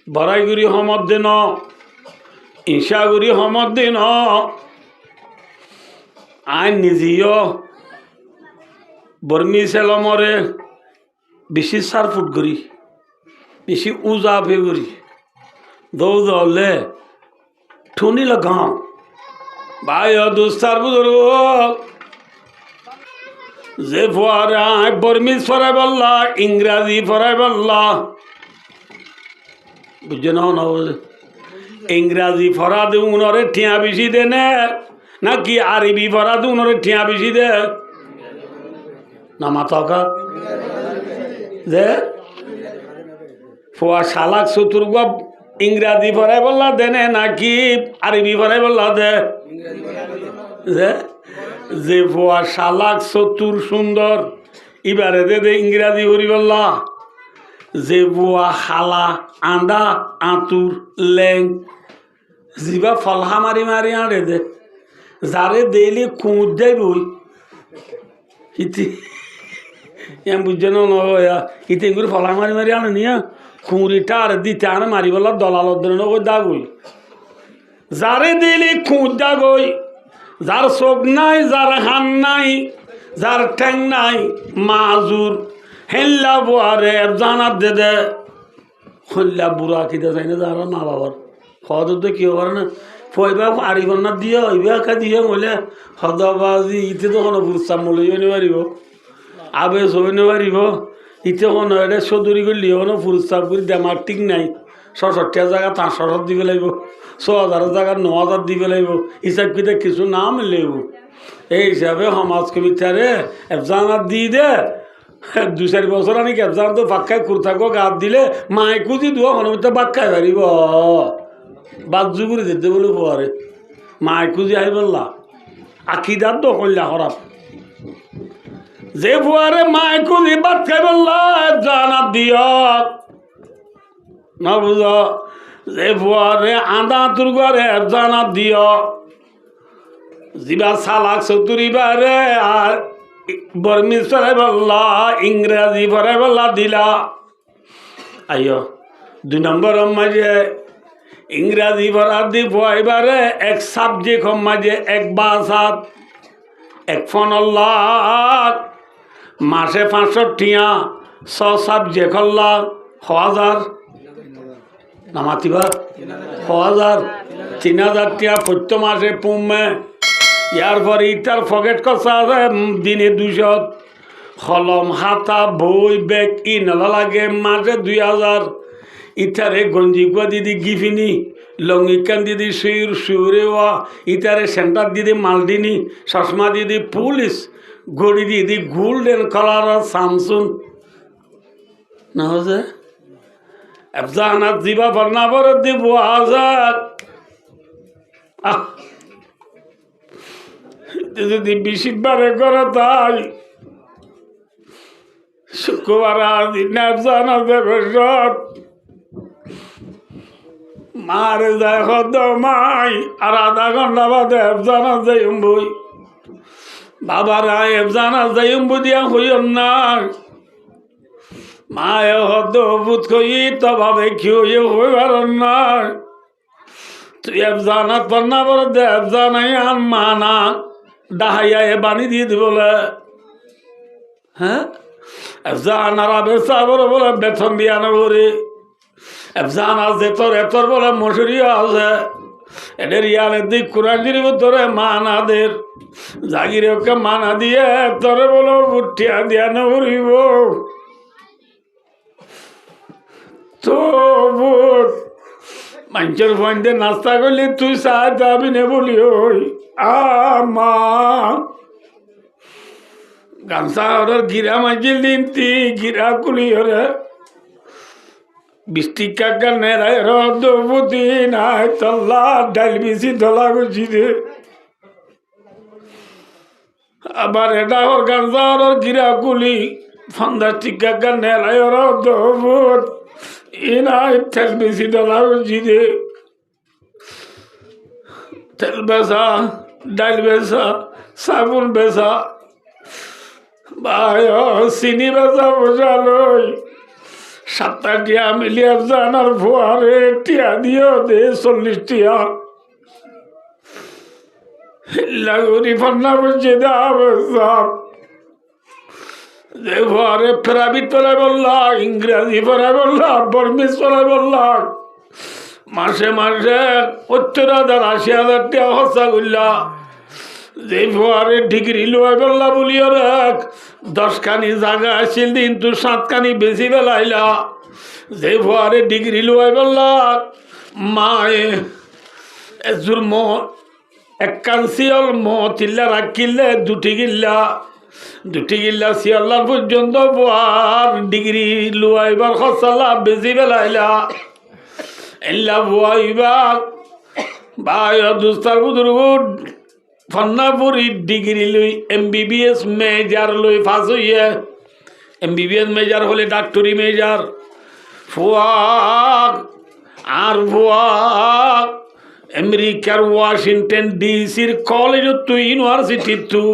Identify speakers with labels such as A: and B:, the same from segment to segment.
A: বরাইগুড়ি হমদ দিন ইশাগুড়ি হমদ দিন আইন নিজেও বর্মি সেলমরে বেশি সার ফুট করি বেশি উজা ফে করি দৌড়লে ঠুনি লগাও ভাই দুস্তার বুজুর্গ যে ফোয়ারা বর্মিজ ফরাই বললা ইংরাজি ফরাই বললা বুঝছে না ইংরাজি ফরা দে উনরে ঠিয়া বেশি দে নাকি আরবি ফরা দে উনরে ঠিয়া বেশি দে না মাথা যে ফোয়া শালাক চতুর্গ ইংরাজি ফরাই বললা দেনে নাকি আরবি ফরাই বললা দে যে ফোয়া শালাক চতুর সুন্দর এবারে দে ইংরাজি করি বললা যে বুয়া খালা আন্দা আঁতুর লেং জিবা ফলহা মারি মারি আঁড়ে দে যারে দেলি কুঁত দেয় বই ইতি এম বুঝছে না ইতি করে ফলহা মারি মারি আনে নিয়া খুঁড়িটা আর দিতে আনে মারি বলা দলালত দেন ওই দা গই যারে দেলি কুঁত দা গই যার চোখ নাই যার হান নাই যার ঠ্যাং নাই মাজুর হেল্লা বুয়ারে জানাত দে দে হল্লা বুড়া কিতে চাই না যারা মা বাবার হদ তো কি হবার না ফইবা আরিবন না দিয়ে হইবা কা দিয়ে বলে হদবাজি ইতে তো কোনো পুরস্কার মূল্য নিয়ে পারিব আবেশ হয়ে নিয়ে পারিব ইতে কোনো এটা চৌধুরী করলি কোনো পুরস্কার করি দেমার ঠিক নাই ৬৬ জায়গা ৫০০ দিবে লাগব ৬০০০ জায়গা ৯০০০ দিবে লাগব হিসাব কিতে কিছু না মিলব এই হিসাবে সমাজ কমিটারে জানাত দিয়ে দে ২-৪ বছর আনি কেবজান তো ফাঁকায় কুর্তাকো গাত দিলে মায়ে কুজি দুয়া হনুমিতে বাক্কায় পারিব বাজ্যু করে দিতে বলে পরে মায়ে কুজি আই বললা আকিদার তো কল্যা খারাপ যে ফুয়ারে মায়ে কুজি বাদ খাই বললা জানাত দিয় না বুঝ যে ফুয়ারে আদা তোর ঘরে জানাত দিয় জিবা সালাক চতুরি বারে আর বর্মিজ ফরাই বললা ইংরাজি ফরাই বললা দিলা আইয় ২ নম্বর মাঝে ইংরাজি ফরা দিব এবারে এক সাবজেক্ট মাঝে এক বাসাত এক ফোনল্লাহ মাসে ৫০০ টিয়া ৬ সাবজেক্ট হল্লা ১,০০০ নামাতিবা ১,০০০ ৩,০০০ টিয়া প্রত্যেক মাসে পুমে ইয়ার পরে ইটার পকেট কষা আছে দিনে ২০০ কলম হাতা বই ব্যাগ ই নলা লাগে মাসে ২,০০০ ইটারে গঞ্জি কুয়া দিদি গিফিনি লঙ্গিকান দিদি সুর সুরে ওয়া ইটারে সেন্টার দিদি মালদিনি চশমা দিদি পুলিশ ঘড়ি দিদি গোল্ডেন কালার সামসুন না হচ্ছে এফজানাত জিবা বন্যা বড় দিব আজাদ যদি ২০ বারে করে তাই শুক্রবার দিন জানা দেবে সব মারে যায় হদ মাই আর আধা ঘন্টা বাদে জানা যাই বই বাবারা জানা যাই দিয়া হইম না মায়ে হদ বুধ কই তো ভাবে কি হইবার না তুই জানা পন্না বড় দেব জানাই আন মানা ডাহাইয়া এ বানি দিয়ে দিব বলে হ্যাঁ জানারা বেসা বলে বলে বেতন দিয়া না বলে জান আছে তোর এতর বলে মশুরিও আছে এদের ইয়ালের দিক কোরআন দিব তোরে মানাদের জাগিরে ওকে মানা দিয়ে তোরে বলে উঠিয়া দিয়া না উড়িব তো মানুষের ফোনতে নাস্তা করলে তুই চা যাবি নে বলি ওই আমা গামছা ওর গিরা মাঝিল দিন তি গিরা কুলি ওরে ২০ টাকা নেড়াই রুতি নাই তল্লা ডাল বেশি ধলা গুছি দে আবার এটা ওর গামছা ওর গিরা কুলি ৫০ টাকা নেড়াই রুত ইনাই তেল বেশি ধলা গুছি দে তেল বেচা ডাল বেচা সাবুন বেচা ভাই চিনি বেচা বোঝা লই 7টা টিয়া মিলিয়ে জানার ভুয়ারে টিয়া দিও দে 40 টিয়া লাগরি ফান্না বসে দাবে সব যে ভুয়ারে প্রাইভেট পড়াই বললা, ইংরেজি পড়াই বললা, বর্মিস পড়াই বললা, মাসে মাসে 70,000-80,000 টাকা খরচা করলা। যে ভুয়ারে ডিগ্রি লয় বললা বলিও রাখ 10খানি জায়গা আসছিল কিন্তু 7খানি বেশি বেলাইলা। যে ভুয়ারে ডিগ্রি লয় বললা মায়ে এজুর ম একখান শিয়ল ম তিল্লা রাখিলে 2টি গিল্লা শিয়ল্লার পর্যন্ত ভুয়ার ডিগ্রি লুয়াইবার খরচালা বেশি বেলাইলা। এল্লা ভুয়াইবা ভাই দুস্তার বুদুরগুড ফন্নাপুরি ডিগ্রি লই MBBS মেজর লই পাস হইয়ে MBBS মেজর হলে ডাক্তারি মেজর ফুয়াক আর ফুয়াক আমেরিকার ওয়াশিংটন ডিসির কলেজ তুই ইউনিভার্সিটি তু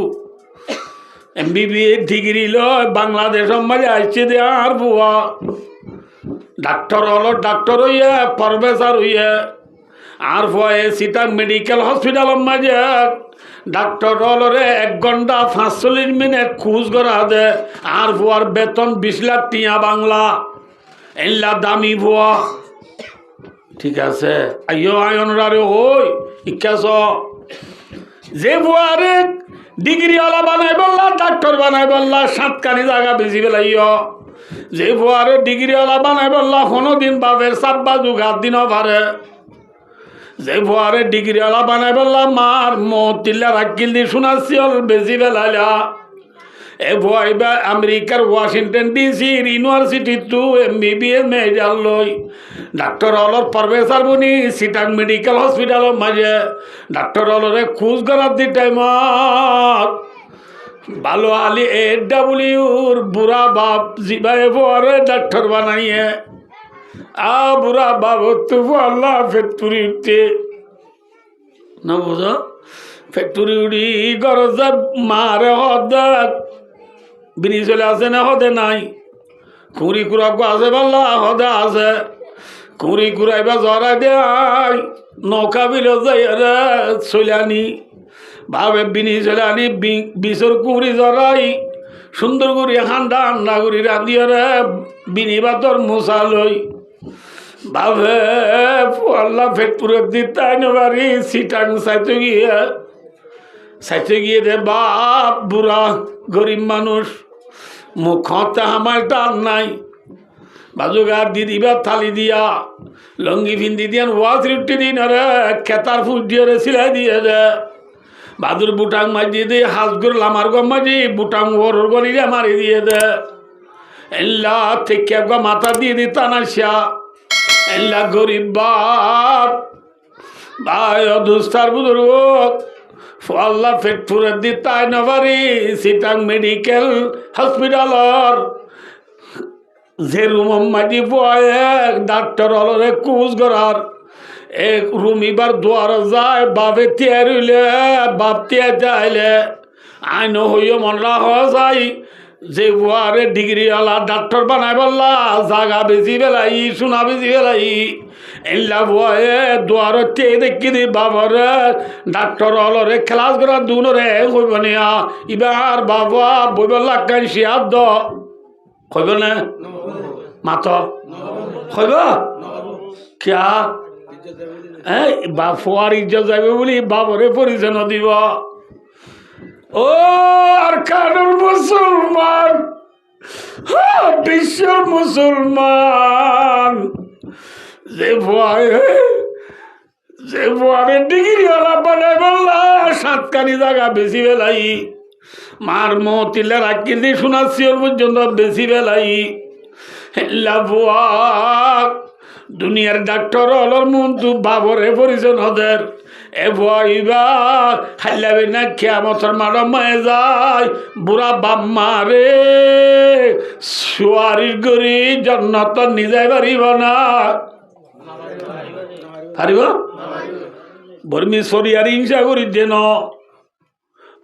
A: MBBS ডিগ্রি লয় বাংলাদেশ মাঝে আসছে দে আর ফুয়া ডাক্তার হলো ডাক্তার হইয়া প্রফেসর হইয়া আর ভয়ে সিটা মেডিকেল হসপিটাল মাঝে ডাক্তার হলরে 1 ঘন্টা 45 মিনিট খুঁজ করা দে আর ভুয়ার বেতন 20 লাখ টিয়া বাংলা এল্লা দামি ভুয়া। ঠিক আছে আইও আয়নরারে হই ইকাস যে ভুয়ারে ডিগ্রি ওয়ালা বানাই বললা ডাক্তার বানাই বললা 7খানি জায়গা বেশি বেলাইও। যে ভুয়ারে ডিগ্রি ওয়ালা বানাই বললা কোনোদিন বাপের সাব্বা জুগার দিনও পারে। যে ভুয়ারে ডিগ্রি ওয়ালা বানাই বললাম মার মতিল্লা রাখিল দি শোনাচ্ছি বেশি বেলাইলা। এ ভুয়াইবা আমেরিকার ওয়াশিংটন ডিসির ইউনিভার্সিটি তু MBBS মেজর লই ডাক্তার হলর প্রফেসর বনি সিটাং মেডিকেল হসপিটালের মাঝে ডাক্তার হলরে খোঁজ করার দি টাইমত ভালো আলি AWর বুড়া বাপ জিবাই ভুয়ারে ডাক্তার বানাইয়ে বুড়া বাবু তবু আল্লাহ ফ্যাক্টরি উঠতে না বুঝো ফ্যাক্টরি উড়ি গরজ মারে হদ বিনি চলে আছে না হদে নাই কুড়ি কুড়াকু আছে বললা হদে আছে কুড়ি কুড়াইবা জরা দেয় নৌকা বিল যাই রে চলানি ভাবে বিনি চলানি বিষর কুড়ি জরাই সুন্দর করে হান্ডা করি রাঁধিয়ে রে বিনি বাতর মশা লই ভাবে আল্লাহ ফেকপুরের দিতাই নেবারি সিটাং সাইতে গিয়ে রে বাপ বুড়া গরিব মানুষ মুখ আমার টান নাই বাজুগার দিদিবার থালি দিয়া লঙ্গি ফিন্দি দিয়ান ওয়াজ রুটি দিন রে খেতার ফুট দিয়ে রে সিলাই দিয়ে রে বাদুর বুটাং মাই দিয়ে দে হাঁসগুর লামার গম মাঝি বুটাং ওর গলিরে মারি দিয়ে দে এল্লা থেকে মাথা দিয়ে দি টানাইসা এল্লা গরিব বাপ ভাই দুস্তার বুদুর্গ আল্লাহ ফেকপুরের দি তাই নবারি সিটাং মেডিকেল হসপিটালর যে রুম মাটি বয়ে ডাক্তার হলরে কুজ করার এক রুম এবার দুয়ার যায় বাপে তিয়ার হইলে বাপ তিয়ার যাইলে আইন হইও মন রাখা যায় যে বুয়ারে ডিগ্রি আলা ডাক্তার বানাই বললা জাগা বেশি বেলাই সোনা বেশি বেলাই এল্লা বুয়ে দুয়ার টিয়ে দেখি দি বাবারে ডাক্তার হলরে ক্লাস করা দুনরে কইব নিয়া এবার বাবা বইব লাগাই শিয়ার দ কইব না মাত কইব কিয়া এই বাফুয়ার ইজ্জত যাবে বলি বাবরে পরিচয় দিব। ও আর কানুর মুসলমান বিশ্ব মুসলমান যে ভুয়ারে ডিগ্রি ওলা বানাই বললা 7খানি জায়গা বেশি বেলাই মার মতিলে রাখি দিয়ে শোনাচ্ছি ওর পর্যন্ত বেশি বেলাই ভুয়া দুনিয়ার ডাক্তার হলর মন তু বাবরে পরিজন হদের এ ভুয়া খাইলাবে না খেয়ামতর মারা মায়ে যায় বুড়া বাম্মা রে সুয়ারির গরি জন্নত নিজাই পারিব না পারিব বর্মি সরিয়ার হিংসা করি দেন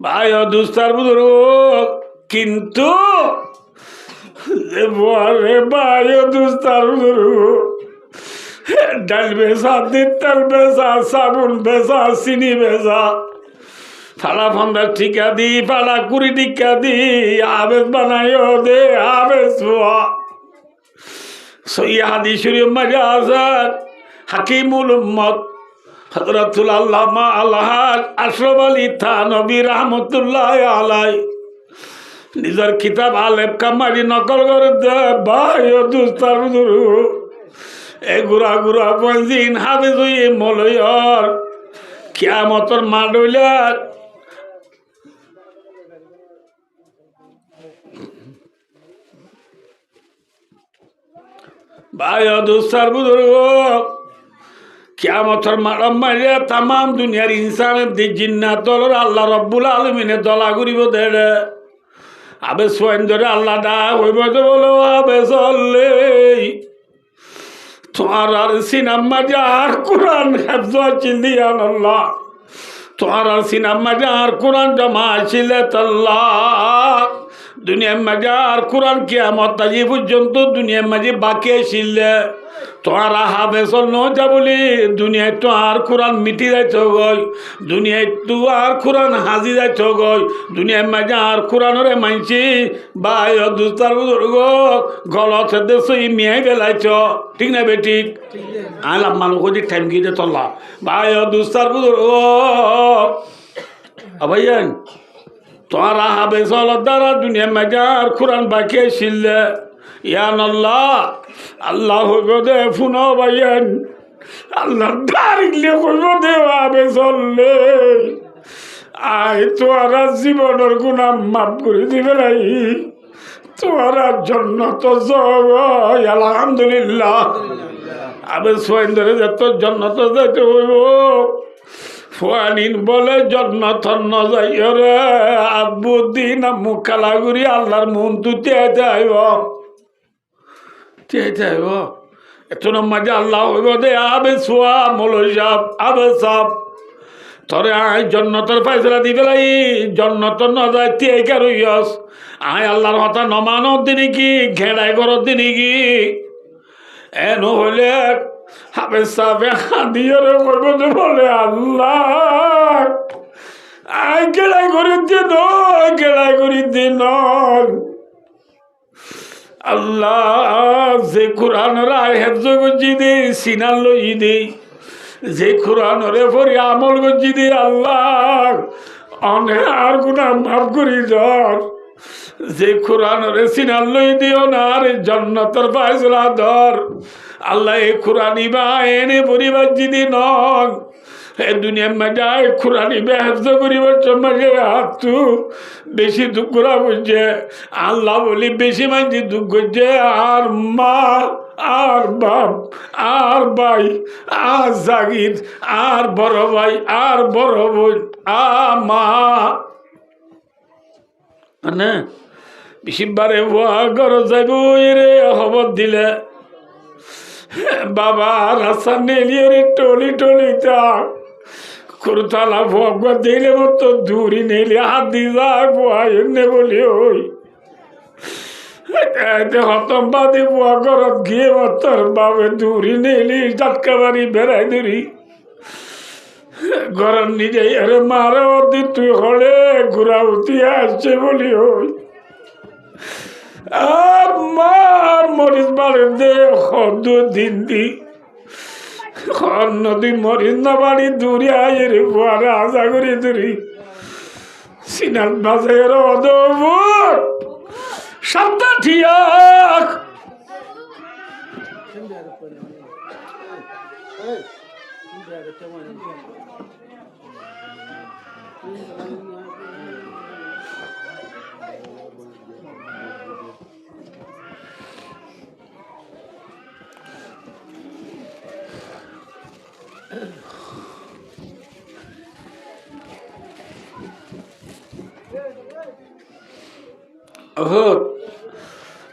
A: ভাই দুস্তার বুধুর কিন্তু রে ভাই দুস্তার ডাল বেচা তেল বেচা সাবুন বেচা চিনি বেচা ফালা ফান্দা টিকা দি পালা কুড়ি টিকা দি আবেদ বানাইও দে আবেদ সইয়া হাদিস শরীফ মাঝে আসার হাকিমুল উম্মত হযরতুল আল্লামা আলহাজ আশরাফ আলী থানভী রাহমাতুল্লাহ আলাই নিজের কিতাব আলেপ কামারি নকল করে দে ভাই ও দুস্তার বুজুর্গ এ গুড়া গুড়া পঞ্জিন হাফেজ হইয়ে মলয়র কিয়ামতর মাঠ হইলে ভাই ও দুস্তার বুজুর্গ কিয়ামতর মাঠ মারিয়া তাম দুনিয়ার ইনসানের দি জিন্নাত দলের আল্লাহ রব্বুল আলমিনের দলা ঘুরিব দেড়ে আবে সোয়েন ধরে আল্লাহ দা হইব তো বলো আবে চললে তোমার আর সিনেমা যার কোরআন হেফজ চিলিয়ান আল্লাহ তোমার আর সিনেমা যার কোরআন জমা ছিলে তাল্লাহ দুনিয়ার মাঝে আর কোরআন কিয়ামত তাজি পর্যন্ত দুনিয়ার মাঝে বাকি ছিলে তোমার হাফেজল ন যা বলি দুনিয়ায় তো আর কোরআন মিটি যাইত গই দুনিয়ায় তো আর কোরআন হাজি যাইত গই দুনিয়ার মাঝে আর কোরআনরে মানছি ভাই দুস্তার বুজুর্গ গলত দেশ মিয়াই বেলাইছ ঠিক না বেঠিক আলাম মানুষ টাইম গিয়ে তল্লা ভাই দুস্তার বুজুর্গ ভাইয়ান তোমার হাফেজল দ্বারা দুনিয়ার মাঝে আর কোরআন বাকি ছিলে ইয়ান আল্লাহ আল্লাহ হইব দে ফুনো ভাইয়ান আল্লাহ ডারিলে হইব দে আবে চললে আয় তোরা জীবনের গুণা মাফ করে দিবে নাই তোরা জন্য তো জয় আলহামদুলিল্লাহ আবে সোয়েন ধরে যে তোর জন্য তো যাইতে হইব ফুয়ানিন বলে জন্নত যাই রে আব্বু দিন মুখালাগুড়ি আল্লাহর মন তুতে আইব এত মাঝে আল্লাহ হইব দে আবে সোয়া মৌলভী সাহেব আবে সাহেব তরে আয় জন্নতর ফাইসলা দি পেলাই জন্নত ন যায় তে কারইয়স আয় আল্লাহর কথা নমানো দিনে কি ঘেড়াই করত দিনে কি এন হইলে হাফেজ সাহেবে হাদিয়ে করব যে বলে আল্লাহ আয় ঘেড়াই করে দিন ঘেড়াই করে দিন আল্লাহ যে কোরআনের হেফজ গজি দে সিনাল লই দে যে কোরআনরে পরে আমল গজি দে আল্লাহ অনে আর গুনাহ মাফ করি দর যে কোরআনরে সিনাল লই দিও না আর জান্নাতের ফায়সালা দর আল্লাহ এই কোরআনি বা এনে পরিবার জিদি নন এ দুনিয়ার মাঝে কোরআনি বে হেফজ করিবার মাঝে হাতু বেশি দুঃখ করা বুঝছে আল্লাহ বলি বেশি মাঝে দুঃখ করছে আর মা আর বাপ আর ভাই আর জাগির আর বড় ভাই আর বড় বোন মা মানে বেশিবারে ঘর যাইব রে খবর দিলে বাবা রাস্তা নেলিয়ে রে টলি টলিটা করতালা ভগবা দিলে মতো দূরি নেলি হাত দিয়ে যায় বুয়া এনে বলি ওই হতম বাদে বুয়া ঘরত গিয়ে মতর বাবে দূরি নেলি জাটকা বাড়ি বেড়াই দূরি ঘরের নিজে আরে মারা দি তুই হলে ঘুরা উঠি আসছে বলি ওই মা মরিচ বাড়ি দে দু দিন দি নদী মরিচ না বাড়ি দূরে আয় রে বুয়ারে আশা করি দূরি সিনাল বাজের অদভুত সাবদা ঠিয়াক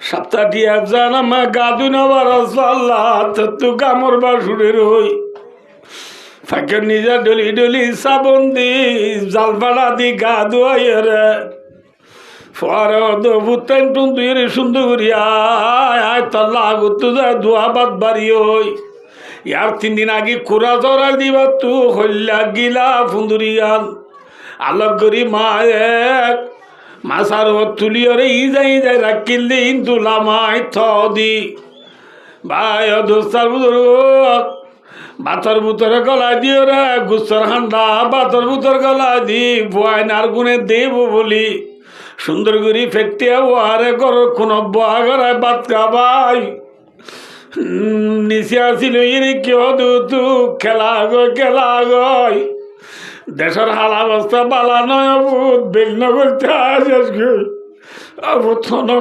A: সপ্তাহটি একজন আমার গাদু নেবার আল্লাহ তু কামড় বা শুনে রই ফাঁকে নিজে ডলি ডলি সাবন দি জাল পাড়া দি গা ধোয়াই রে পরে বুতাইন টুন তুই সুন্দর করিয়া আয় তল্লা গুতু যায় দোয়াবাদ বাড়ি ওই ইয়ার 3 দিন আগে কুড়া জরা দিবা তু হল্লা গিলা ফুন্দুরিয়ান আলোক করি মা এক মাসার তুলিয়রে ই যাই রাখিলে ইন্দুলা মাই থদি ভাই দোস্তার বুধর বাতর বুতরে গলা দিও রে গুসর হান্ডা বাতর বুতর গলা দি বুয়াই নার গুনে দেব বলি সুন্দর করি ফেটিয়া ওয়ারে গর কোন বুয়া গড়ায় বাত খাবাই নিচে আসিল ইনি কেউ দু খেলা গয় দেশের হাল অবস্থা বালা নয় বুধ বিঘ্ন করতে আসিস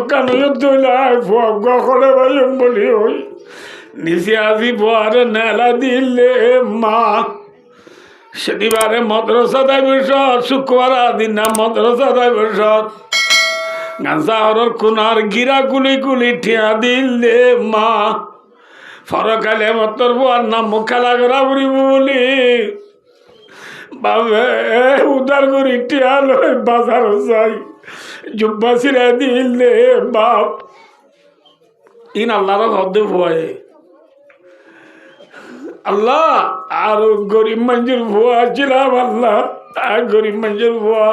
A: কানুয় দইলাই করে ভাই বলি ওই নিচে আসি বুয়ারে নেলা দিলে মা শনিবারে মদ্রসা দাইবসত শুক্রবার দিন না মদ্রসা দাইবসত গাঁজাহরের কোনার গিরা গুলি ঠিয়া দিলে মা ফরকালে মতর বুয়ার নাম খেলা করা বুড়িব বলি বাবে উদার করি টিয়া লই বাজার যাই জুব্বা ছিড়ে দিলে বাপ ইন আল্লাহর হদ্দে ভুয়ায় আল্লাহ আর গরিব মানুষের ভুয়া ছিলাম আল্লাহ আর গরিব মানুষের ভুয়া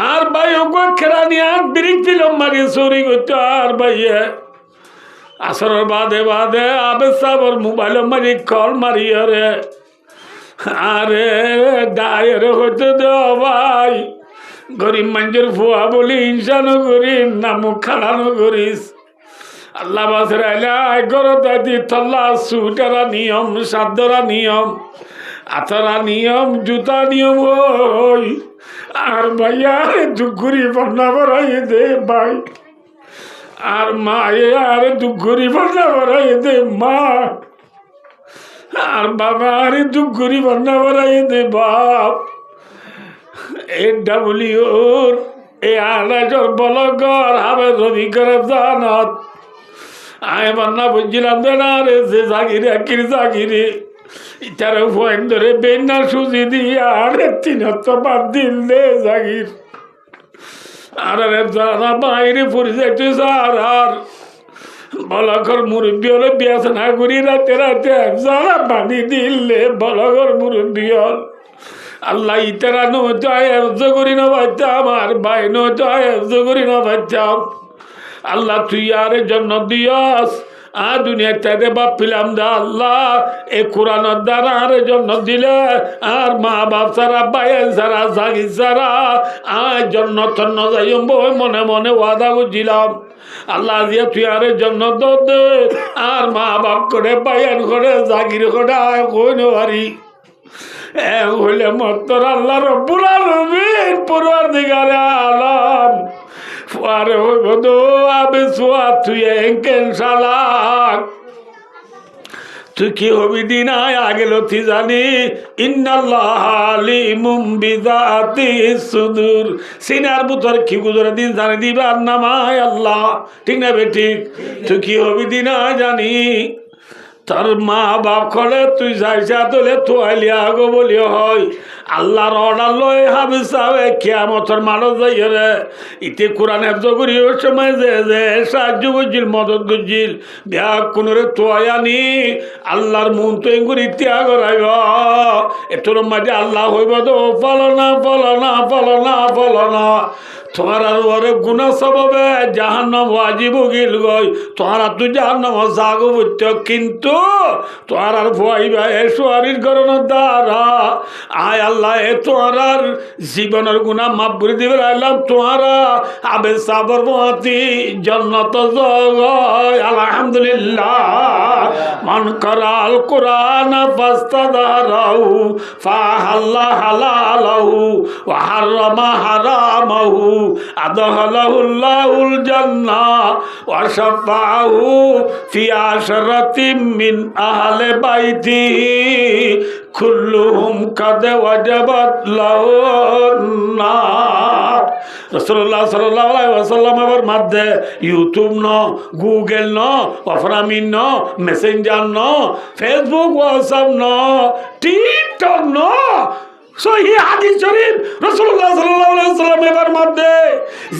A: আর ভাই ওকে খেলা নিয়ে আর বিরিক্তি মারি চুরি করতো আর ভাইয়ে আসরের বাদে আবে সাবর মোবাইল মারি কল মারি রে আরে দায়ের হতে দেওয়া ভাই গরিব মানুষের ভুয়া বলি ইনসানও করিস না মুখ খালানো করিস আল্লাহ বাসের আইলাই গরো দাদি তল্লা সুটারা নিয়ম সাধ্যরা নিয়ম আতরা নিয়ম জুতা নিয়ম ওই আর ভাইয়া দুগুরি বন্যা বড়াই দে ভাই আর মা আর দুগুরি বন্যা বড়াই দে মা আর বাবা আরে দুগুরি বন্যা বড়াই দে বাপ এ ডাবলিওর এ আড়াইশোর বলগর হবে রবি করে জানত আয় বন্যা বুঝছিলাম যে না রে যে জাগিরে একির জাগিরে ইটার পয়েন্ট ধরে বেন্না সুজি দিয়ে আরে 3 বাদ দিল দে জাগির আর যারা বাইরে পড়ে যাইতে আর বলগর মুরব্বী হলে বিয়াস না করি রাতে যারা বানি দিলে বলগর মুরব্বী হল আল্লাহ ইতারা নয়তো আয়জ করি না বাচ্চাম আর ভাই নয়তো আয়জ করি না বাচ্চাম আল্লাহ তুই আর জন্য দিয়াস আর দুনিয়ার চাইতে বাপ পিলাম দা আল্লাহ এ কোরআনের দ্বারা আর জন্য দিলে আর মা বাপ সারা বাইল সারা জাগি সারা আর জন্য তন্ন যাইম বই মনে মনে ওয়াদা করছিলাম আল্লাহ দিয়ে তুই আর জন্য দে আর মা বাপ করে বাইন করে জাগির করে আয় কই নারি হইলে মত্তর আল্লাহ রব্বুল আলামিন পরওয়ারদিগারে আলম ফুয়ারে হইব দো আবে সোয়া তুই এঙ্কেন শালাক তুই কি হবি দিন আগে লথি জানি ইন্নাল্লাহ আলিমুম বিযাতি সুদূর সিনার বুতর কি গুজরে দিন জানি দিবার নামায় আল্লাহ ঠিক না বেঠিক তুই কি হবি দিন জানি তোর মা বাপ খলে তুই যাইছা তোলে তোয়ালিয়া গো বলি হয় আল্লাহর অর্ডার লয় হাবি সাবে কিয়ামতের মানত যাই রে ইতে কোরআন হেফজ করি ওই সময় যে সাহায্য করছিল মদত করছিল বিয়া কোনরে তোয়ানি আল্লাহর মন তো এগুলি ত্যাগ রাইব এতোর মাঝে আল্লাহ হইব তো ফলনা তোমার আর ওরে গুণা সবাবে জাহান্নাম ওয়াজিব গিল গই তোমার আর তুই জাহান্নাম জাগো বুঝত কিন্তু তোমার আর ভুয়াইবা এসো আরির করণের দ্বারা আয় আল্লাহ এ তোমার আর জীবনের গুণা মাফ করে দিবে আল্লাহ তোমারা আবে সাবর মতি জন্নত জয় আলহামদুলিল্লাহ মান করাল কোরআন ফাস্তাদারাহু ফাহাল্লা হালালাহু ওয়া হারামা হারামাহু আদখালাহুল্লাহুল জান্নাহ ওয়া শাফাআহু ফি আশরাতিম মিন আহলি বাইতি কুল্লুহুম কাদ ওয়াজাবাত লাহুন নার রাসূলুল্লাহ সাল্লাল্লাহু আলাইহি ওয়াসাল্লাম এর মধ্যে ইউটিউব ন গুগল ন অফরামিন ন মেসেঞ্জার ন ফেসবুক হোয়াটসঅ্যাপ ন টিকটক ন সহিহ হাদিস শরীফ রাসূলুল্লাহ সাল্লাল্লাহু আলাইহি ওয়াসাল্লামের মধ্যে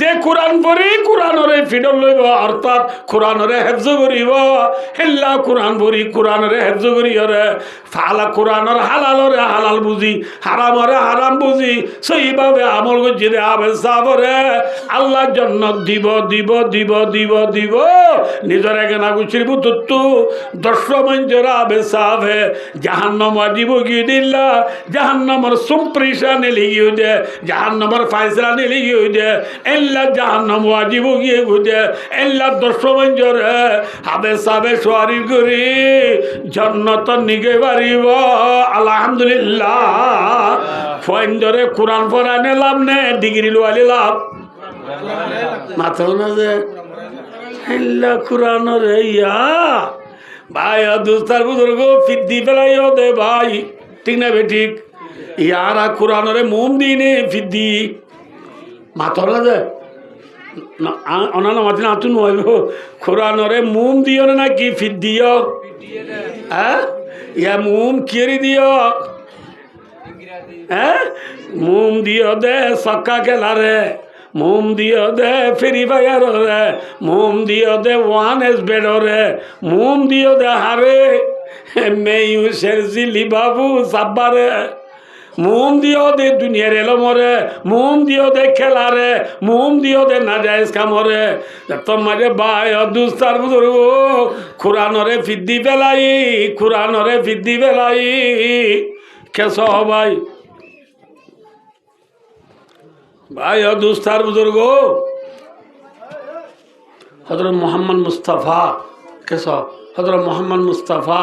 A: যে কোরআন পড়ি কোরআনরে ফিডল লইব অর্থাৎ কোরআনরে হেফজ করিব হেল্লা কোরআন পড়ি কোরআনরে হেফজ করিয়রে ফালা কোরআনর হালালরে হালাল বুঝি হারামরে হারাম বুঝি সহিভাবে আমল গজিরে আবে সাবরে আল্লাহ জান্নাত দিব দিব দিব দিব দিব নিজের এগেনা গুছির বুতু দর্শমঞ্জরা আবে সাবে জাহান্নাম ওয়াজিব গিয়ে দিল্লা জাহান্নামর সুম্প্রিশানে লিগিয়ে দে জাহান্নামর ফায়সালানে লিগিয়ে দে এল্লা জাহান্নাম ওয়াজিব গিয়ে গুদে এল্লা দর্শমঞ্জর আবে সাবে সোয়ারি করি জান্নাত নিগে বাড়িব আলহামদুলিল্লাহ ফয়েন্ডরে কোরআন পড়ানে লাভ নে ডিগ্রি লোয়ালি লাভ মাত্র না যে এল্লা কোরআনর ইয়া ভাই দুস্তার বুজুর্গ ফিদ্দি ফেলাইও দে ভাই ঠিক না বে ঠিক ইয়ারা কোরআনরে মোম দিনে ফিদ্দি মাথর না যে অনানা মাতি না তুন হইব কোরআনরে মোম দিও না কি ফিদ্দিও হ্যাঁ ইয়া মোম কিরি দিও হ্যাঁ মোম দিও দে সক্কা খেলারে মোম দিও দে ফ্রি ফায়ার রে মোম দিও দে ওয়ান এস বেড রে মোম দিও দে হারে মেয়ু শেরজিলি বাবু সাব্বারে মোম দিও দে দুনিয়ার এলমরে মোম দিও দে খেলারে মোম দিও দে নাজায়েজ কামরে তোমারে ভাই দুস্তার বুজুর্গ কোরআনরে ফিদ্দি ফেলাই কোরআনরে ফিদ্দি ফেলাই কেস ভাই ভাই দুস্তার বুজুর্গ হযরত মুহাম্মদ মুস্তাফা কেস হযরত মুহাম্মদ মুস্তাফা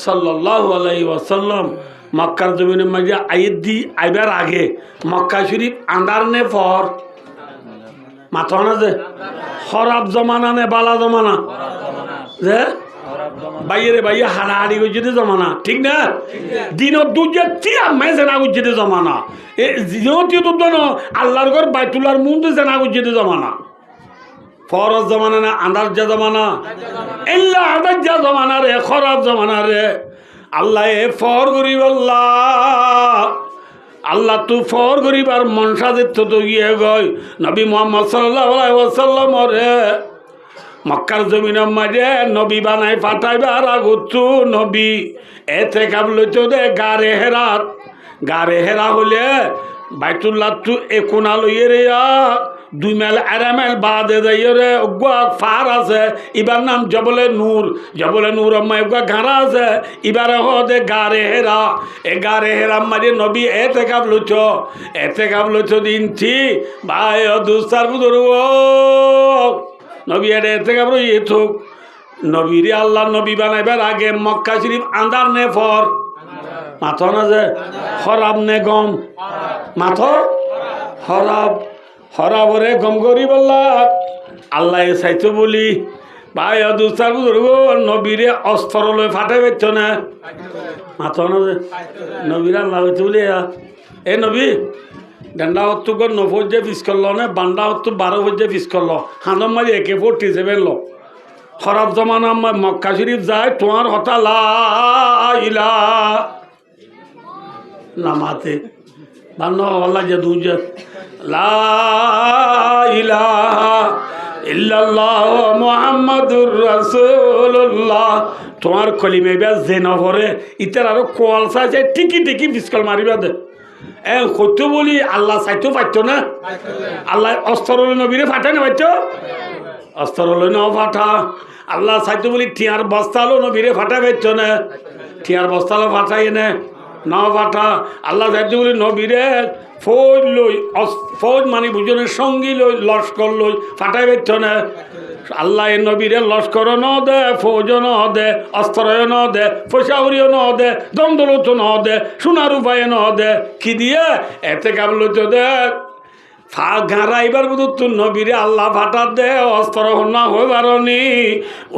A: সাল্লাল্লাহু আলাইহি ওয়াসাল্লাম মক্কার জমিনের মাঝে আইদি আইবার আগে মক্কা শরীফ আন্দার নে ফর মাথা না যে খরাব জমানা নে বালা জমানা যে বাইরে বাইরে হাড়াহাড়ি করছে জমানা ঠিক না দিনত দুজে তিয়া মেজে না করছে জমানা এ জিনতি তো আল্লাহর ঘর বাইতুল্লাহর মুন্ডে জানা করছে জমানা ফরজ জমানা না আন্দার যা জমানা এল্লা আন্দার যা জমানা রে খরাব জমানা রে আল্লাহ এ ফর গরিব আল্লাহ তু ফর গরিব আর মনসা দিত তো গিয়ে গই নবী মুহাম্মদ সাল্লাল্লাহু আলাইহি ওয়াসাল্লাম রে মক্কার জমিনের মাঝে নবী বানাই পাঠাইবার আগতু নবী এতে কাবলইতো দে গারে হেরা হলে বাইতুল্লাহ তু একোনা লইয়ে রে 2 মাইল আড়াই মাইল বাদে যাইয়ে রে অগুয়া ফার আছে এবার নাম জবলে নূর আম্মা অগুয়া ঘাড়া আছে এবারে হদে গারে হেরা এ গারে হেরা মাঝে নবী এতে কাবলইতো দিন থি ভাই দুস্তার বুজুর্গ নবী এতে কাবলো ইয়ে থুক নবীরে আল্লাহ নবী বানাইবার আগে মক্কা শরীফ আন্দার নে ফর মাথা না যে খরাব নে গম মাথা হরাবরে গম করি বললা আল্লাহ চাইতো বলি ভাই দুস্তার বুজুর্গ নবীরে অস্ত্র লই ফাটে বেচছ না মাথা না যে নবীর আল্লাহ হইতে বলি এ নবী ডান্ডা হত্তু কর 90 যে পিস করলো না বান্ডা হত্তু 12 যে পিস করলো হানম মারি AK-47 লো খরাব জমানা মক্কা শরীফ যায় তোমার হতা লা ইলাহা নামাতে বান্না আল্লাহ যে দুজে লা ইলাহা ইল্লাল্লাহ মুহাম্মাদুর রাসূলুল্লাহ তোমার কলিমে ব্যাস যে নভরে ইতার আরো কোয়াল চাইছে ঠিকই পিসকল মারিবা দে কত বলি আল্লাহ চাইতো পাইতো না আল্লাহ অস্ত্র নবীরে ফাটে না পাইতো অস্ত্র ন ফাটা আল্লাহ চাইতো বলি টিয়ার বস্তালো নবীরে ফাটা পাইতো না টিয়ার বস্তালো ফাটাই না ফাটা আল্লাহ চাইতো বলি নবীরে ফৌজ মানে বুঝনের সঙ্গী লই লস্কর লই ফাটাই পাইতো না আল্লাহ এ নবীরে লস্কর ন দে ফৌজ ন দে অস্ত্র ন দে পয়সাউরিও ন দে দ্বন্দ্বলত ন দে সোনার উপায় ন দে কি দিয়ে এতে কাবলো তো দে ঘাড়াইবার বুধ তুর নবীরে আল্লাহ ফাটার দে অস্ত্র না হইবারনি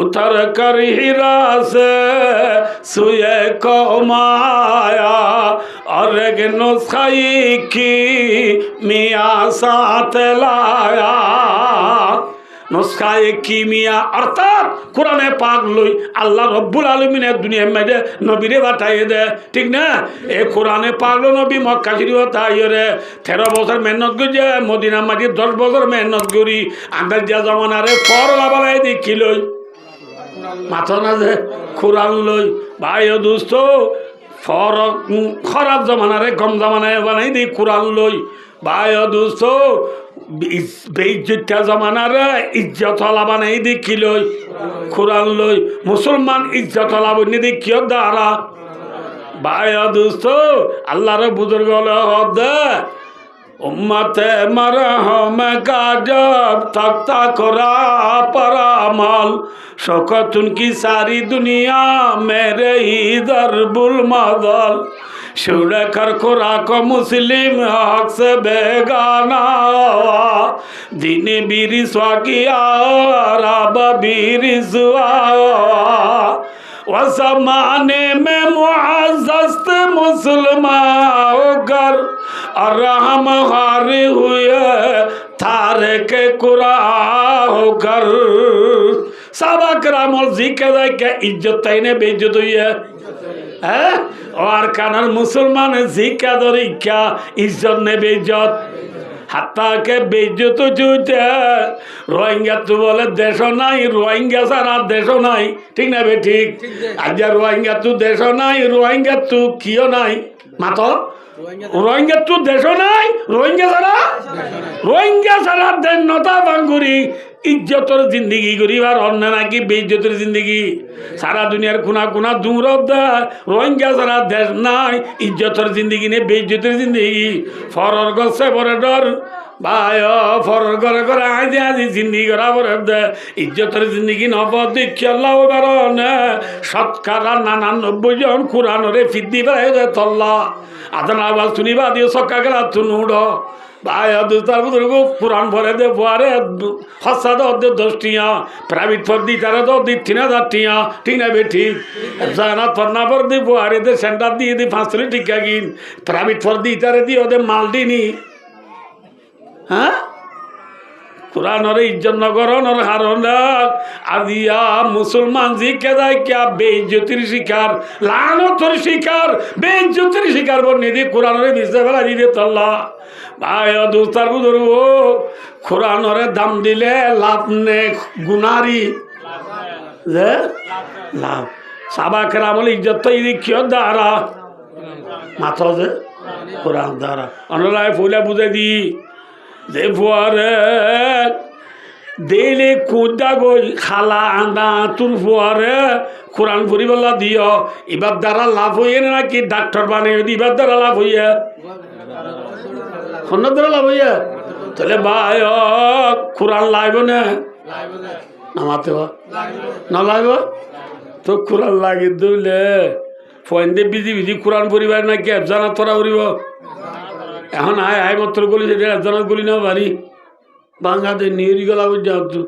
A: উত্তর করি হিরাসে সুয়ে কমায়া অরেগ নুসখাই কি মিয়া সাথে লায়া নস্কায়ে কিমিয়া অর্থাৎ কোরআনে পাক লই আল্লাহ রব্বুল আলমিনের দুনিয়ার মাঝে নবীরে বাতাইয়ে দে ঠিক না এ কোরআনে পাক লো নবী মক্কা শরীফ তাইরে 13 বছর মেহনত করে মদিনা মাঝে 10 বছর মেহনত করি আন্দাজ যা জমানারে ফর লাবালাই দেখি লই মাথা না যে কোরআন লই ভাই ও দোস্ত ফর খরাব জমানারে কম জমানায় বানাই দিই কোরআন লই ভাই ও দোস্ত বেইজ্জত জমানারে ইজ্জত বানাই দিই কি লই কোরআন লই মুসলমান ইজ্জত লাবনি দিই কিয় দ্বারা ভাই ও দোস্ত আল্লাহর বুজুর্গ দে উম্মতে মরহম का जब तख्ता करा पर अमल शौकत उनकी सारी दुनिया मेरे ही दरबुल मदल शुरे कर कुरा को मुस्लिम हक से बेगाना दीन भी रिस्वा किया रब भी रिस्वा वसमाने में मुअज़्ज़ज़ मुसलमान होकर और हम हारे हुए थारे के कुरान होकर साहबा कराम और जिक्र क्या इज्जत तैने बेइज्जत हुई है और कानल मुसलमान जिक्र दरी क्या इज्जत ने बेइज्जत হাত্তা কে বেইজ্জত চুইতে রোহিঙ্গা তো বলে দেশ নাই রোহিঙ্গা সারা দেশ নাই ঠিক না বে ঠিক আজ রোহিঙ্গা তো দেশ নাই রোহিঙ্গা তো কিও নাই মাতো রোহিঙ্গা তো দেশ নাই রোহিঙ্গা সারা দেশ নতা বাঙ্গুরি ইজ্জতর জিন্দগি গরিবার অন্য নাকি বেইজ্জতের জিন্দগি সারা দুনিয়ার কোনা কোনা দূর রোহিঙ্গা সারা দেশ নাই ইজ্জতর জিন্দগি নে বেইজ্জতের জিন্দগি ফরর গছে বড় ডর ভাই ফরর করে করে আজি আজি জিন্দগি করা বড় ইজ্জতর জিন্দগি নবদ দেখিয়াল্লাহ কারণ শতকরা 99 জন কোরআনরে ফিদ্দি বাই তল্লা আদান আওয়াজ শুনিবা দিও সক্কা গেলা তুনুড় ভাই দুস্তার বুজুর্গ কোরআন ভরে দে ফুয়ারে হসা দে 10 টিয়া প্রাইভেট ফর দি তারা তো দি 3000 টিয়া ঠিক না বে ঠিক জানা ফরনা ফর দি ফুয়ারে দে সেন্টার দিয়ে দি 500 টিকা কিন প্রাইভেট ফর দি তারে দি ওদের মাল দিনি হ্যাঁ কোরআনরে ইজ্জত নগরণর হারনা আজিয়া মুসলমান জি কেদা কিয়া বেইজ্জতির শিকার লানতর শিকার বেইজ্জতির শিকার বন্নিদি কোরআনরে বিজে ফেলা দিবে তল্লা ভাই দোস্তার বুজুর্গ কোরআনরে দাম দিলে লাভ নে গুনারি যে লাভ সাবা কেরামল ইজ্জত তো ইদি কিয় দ্বারা মাথা যে কোরআন দ্বারা অনলায় ফুলে বুঝে দি যে ফুয়ারে দিলে কুদা গই খালা আন্দা তোর ফুয়ারে কোরআন পড়িবেলা দিও এবার দ্বারা লাভ হইয়ে নাকি ডাক্তার বানিয়ে এবার দ্বারা লাভ হইয়া খন্ড দ্বারা লাভ হইয়া তাহলে ভাই কোরআন লাইব না নামাতে না লাইব তো কোরআন লাগি দিলে ফোন দিয়ে বিজি বিজি কোরআন পড়িবার নাকি জানা তোরা উড়িব এখন আয় আয় মাত্র গলি যে একজনের গলি না বাড়ি বাংলাদেশ নিউরি গলা যাও তো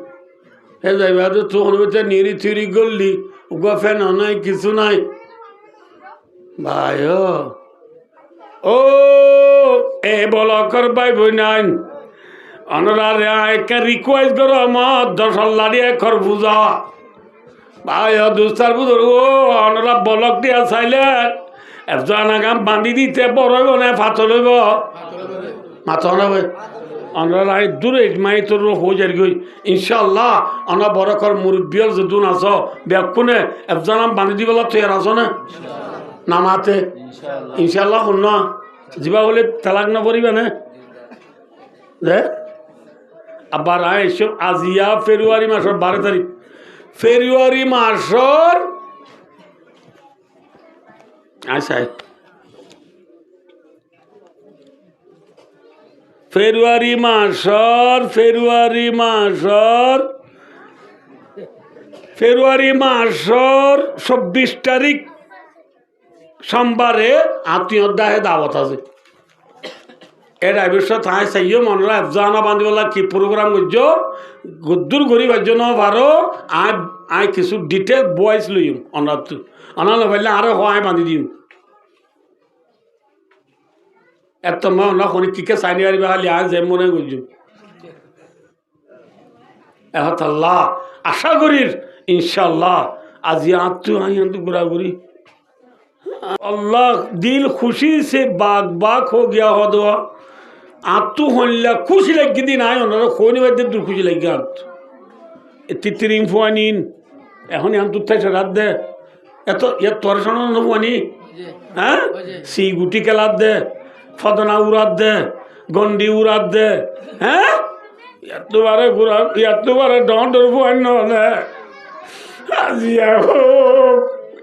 A: হে যাইবা তো তখন বেচা নিউরি থিউরি গললি উগা ফ্যান নাই কিছু নাই ভাই ও এ বলকর ভাই বই নাই অনরা একটা রিকোয়েস্ট করো আমার 10 লাড়ি একর বুঝা ভাই দুস্তার বুঝর ও অনরা বলক দিয়া চাইলে একজন আগাম বান্ধি দিতে বড় হইব না ফাত লইব মাথা হবে আমরা দূরে মাই তোর হয়ে গই ইনশাল্লাহ আমরা বড় কর মুরব্বিয়ল যে দুন আস ব্যাকুনে একজন বান্ধি দিবলা তুই আর আস না নামাতে ইনশাল্লাহ শুন যা বলে তালাক না পড়িবে না যে আবার এসব আজিয়া ফেব্রুয়ারি মাসের 12 তারিখ ফেব্রুয়ারি মাসর আচ্ছা ফেব্রুয়ারি মাসর 24 তারিখ সোমবারে আত্মীয়দাহে দাওয়াত আছে এর আবিষ্কার থাই চাইও মনরা জানা বান্ধিবলা কি প্রোগ্রাম করছো গুদ্দুর গরিবার জন্য পারো আই কিছু ডিটেল ভয়েস লইম অনার অনার পারলে আরো হয় বান্ধি দিম এত মনে কিকে চাইনি পারিবা খালি আজ যে মনে করছো এহত আল্লাহ আশা করির ইনশাল্লাহ আজি আঁতু আইন্তু ঘোরাঘুরি अल्लाह दिल खुशी से बाग बाग हो गया हो दो आतु होल्ला खुशी लगी दिन आयो ना खोनी वादे दूर खुशी लगी आत तितरिंग फुआनीन এখন এখন তুই থাকছে রাত দে এত এত তোর শোনো নবুয়ানি হ্যাঁ সি গুটি খেলাত দে ফদনা উড়াত দে গন্ডি উড়াত দে হ্যাঁ এতবারে ঘুরা এতবারে ডন্ডর ফুয়ান না আজি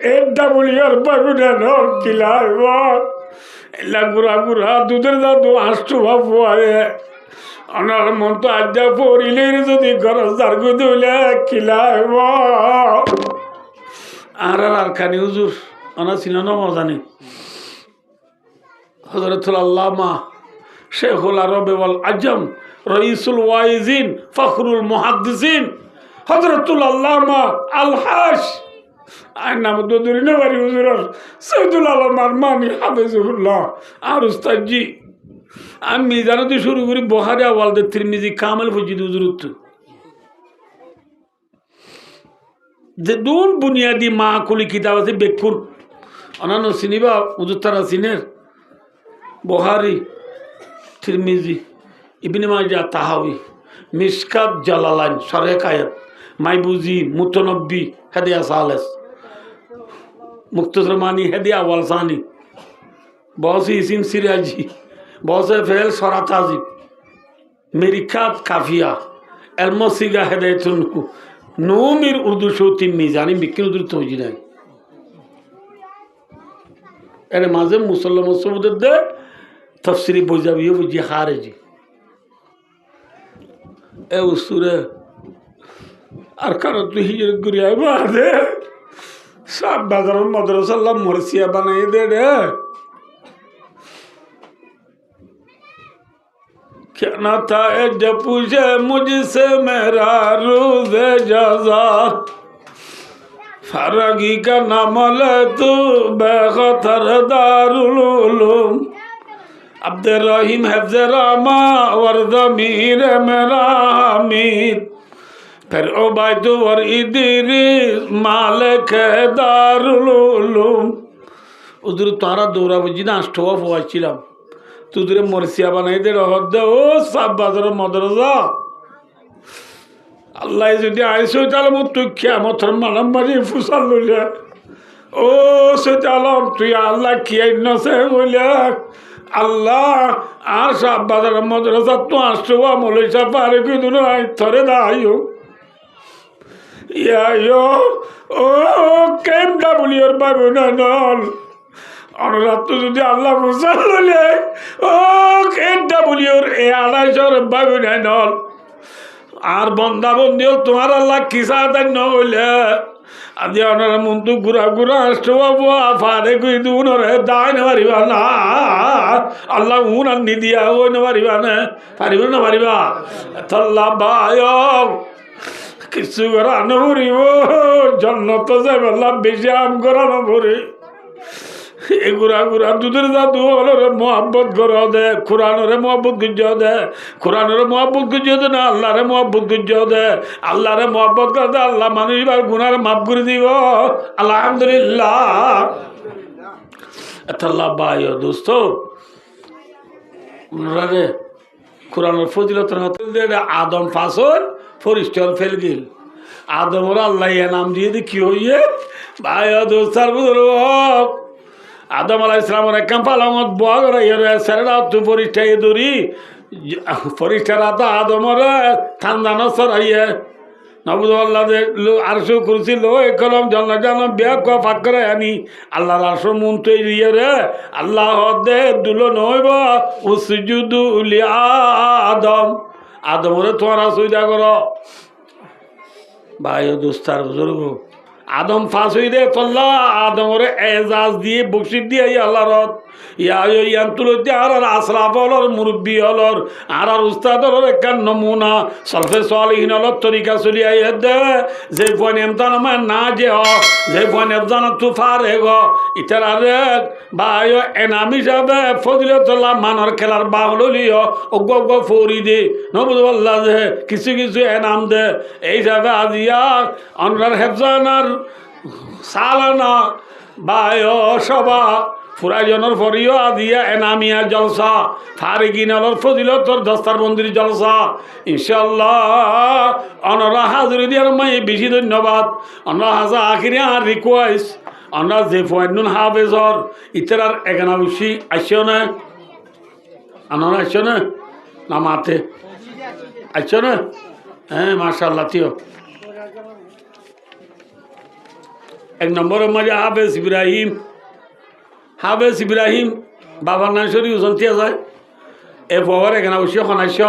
A: এটা বলি আর বাগুনা নর কিলার এলা গুড়া গুড়া দুধের দাদু আসতো বাবু আরে আমার মন তো আজ পড়িলে যদি গরজ দার গুদুলে কিলার আর আর খানি হুজুর আনা ছিল না মজানি হযরতুল আল্লামা শেখুল আরব ওয়াল আজম রইসুল ওয়াইজিন ফখরুল মুহাদ্দিসিন হযরতুল আল্লামা আলহাস আর নাম তো দূরে না বাড়ি হুজুর সৈয়দুল আলম আরমানি হাফেজুল্লাহ আর উস্তাদজি আমি মিজানতে শুরু করি বুখারী আওয়ালদে তিরমিজি কামাল ফজিদ হুজুরত যে দুন বুনিয়াদি মাকুলি কিতাব আছে বেকুন অনানো সিনিবা হুজুর তারা সিনের বুখারী তিরমিজি ইবনে মাজাহ তাহাউই মিশকাত জালালাইন শরহ কায়াত মাইবুজি মুতনব্বি হাদিয়া সালেস मुख्तसर मानी हदिया वलसानी बहुत सी इसिम सिराजी बहुत से फेल सराताजी मेरी खात काफिया एलमोसिगा हदायतुन नूमिर उर्दू शोती मीजानी बिकिन उर्दू तोजी नहीं अरे माज़े मुसल्लम मुसल्लम दे तफसीरी बोझाबियो बुझी खारेजी ए उसूरे अरकान तो हिजरत गुरिया बादे सब बाजार मदरसा ला मरसिया बनाई दे रे क्या ना था जब पूछे मुझसे मेरा रोज़ जज़ा फरगी का नाम ले तू बेखतर दारुल उलूम अब्द रहीम हिफ्ज़ रामा वर्दमीर मेरा हमीद फिर उबैद वर इदरीस मालिक दारुल उलूम उधर तारा दौरा बजिना अष्टवा फवाचिलाम तुदरे मरसिया बनाई दे रहद ओ सब बाजार मदरसा अल्लाह যদি আইসো তাহলে মুত কিয়ামতের মালামারি ফুসাল লইলে ও সেটালাম তুই আল্লাহ কি আইনছে বলে আল্লাহ আর সব বাজার মদরসা তো আষ্টवा মলইসা পারে কি দুনো আই থরে দাইও ইয়া ইয়ো ও কেম ডাবলি ওর বাবু না নল অনুরাত যদি আল্লাহ ফুসাল লইলে ও কেম ডাবলি ওর এ আড়াইশোর বাবু না নল আর বন্দা বন্দিও তোমার আল্লাহ কিসা দেন না হইলে আদি ওনার মন্তু গুড়া গুড়া আসবো আফারে কই দুন রে দাইন পারিবা না আল্লাহ উন আর নিদিয়া ওই না পারিবা না পারিবা তাল্লা বায়ো কিছু করা নভরিব জন্নত যাবে আল্লাহ বেশি আম করা নভরি এই গুড়া গুড়া দুধের দাদু হলরে মোহাব্বত করা দে কোরআনরে মোহাব্বত গুঞ্জ দে কোরআনরে মোহাব্বত গুঞ্জ দে না আল্লাহরে মোহাব্বত গুঞ্জ দে আল্লাহরে মোহাব্বত করে দে আল্লাহ মানুষ বার গুনার মাফ করে দিব আলহামদুলিল্লাহ আল্লাহ ভাইও দোস্ত রে কোরআনের ফজিলতের হাতে আদম ফাসল ফরিস্টার ফেল গেল আদমর আল্লাহ নাম দিয়ে দি কি হইয়ে ভাইও দোস্তার বুঝল আদম আলাহ ইসলামের একম পালঙত বয়া করে সেরা তু পরিষ্ঠা দৌড়ি পরিষ্ঠারা তো আদমর ঠান্ডান সরাইয়ে নবুদ আল্লাহ আরশো কুরসি লো কলম জন্ম জন্ম বিয়া ক ফাঁক করে আনি আল্লাহর আরশো মন তৈরি রে আল্লাহ দে দুলো নইব উসজুদু লি আদম আদমরে তোমার সুবিধা কর ভাই দোস্তার বুজুর্গ আদম ফাঁস হই দে তল্লা আদমর এজাজ দিয়ে বকশিস দিয়ে আল্লাহর ইয়ান্তুলতে আর আসলাফ হলর মুরব্বী হলর আর উস্তাদ হলর একটা নমুনা সলফে সালিহিন হলর তরিকা চলি আইয়ে দে যে ফোন এমতান আমার না যে হ যে ফোন এমতান তু ফারে গ ইটার আরে বা এনাম হিসাবে ফজিলতুল্লাহ মানর খেলার বাহলিও অজ্ঞ অজ্ঞ ফৌরি দে নবুল্লাহ যে কিছু কিছু এনাম দে এই হিসাবে আজিয়া অনরার হেফজানার সালানা বায় সভা ফুরাইজনের ফরিও আজিয়া এনামিয়া জলসা ফারিগিনালর ফজিলতর দস্তার মন্দির জলসা ইনশাল্লাহ অনরা হাজরি দিয়ার মাই বেশি ধন্যবাদ অনরা হাজা আখিরি আর রিকোয়েস্ট আমরা যে ফয়নুন হাফেজর ইতার এখানে বেশি আসছো না আনারা আসছো না মাতে আসছো না হ্যাঁ মাশাআল্লাহ তিও এক নম্বরের মাঝে হাফেজ ইব্রাহিম বাবার নাম শরীফ যায় এ পর এখানে অবশ্যই খনাইশ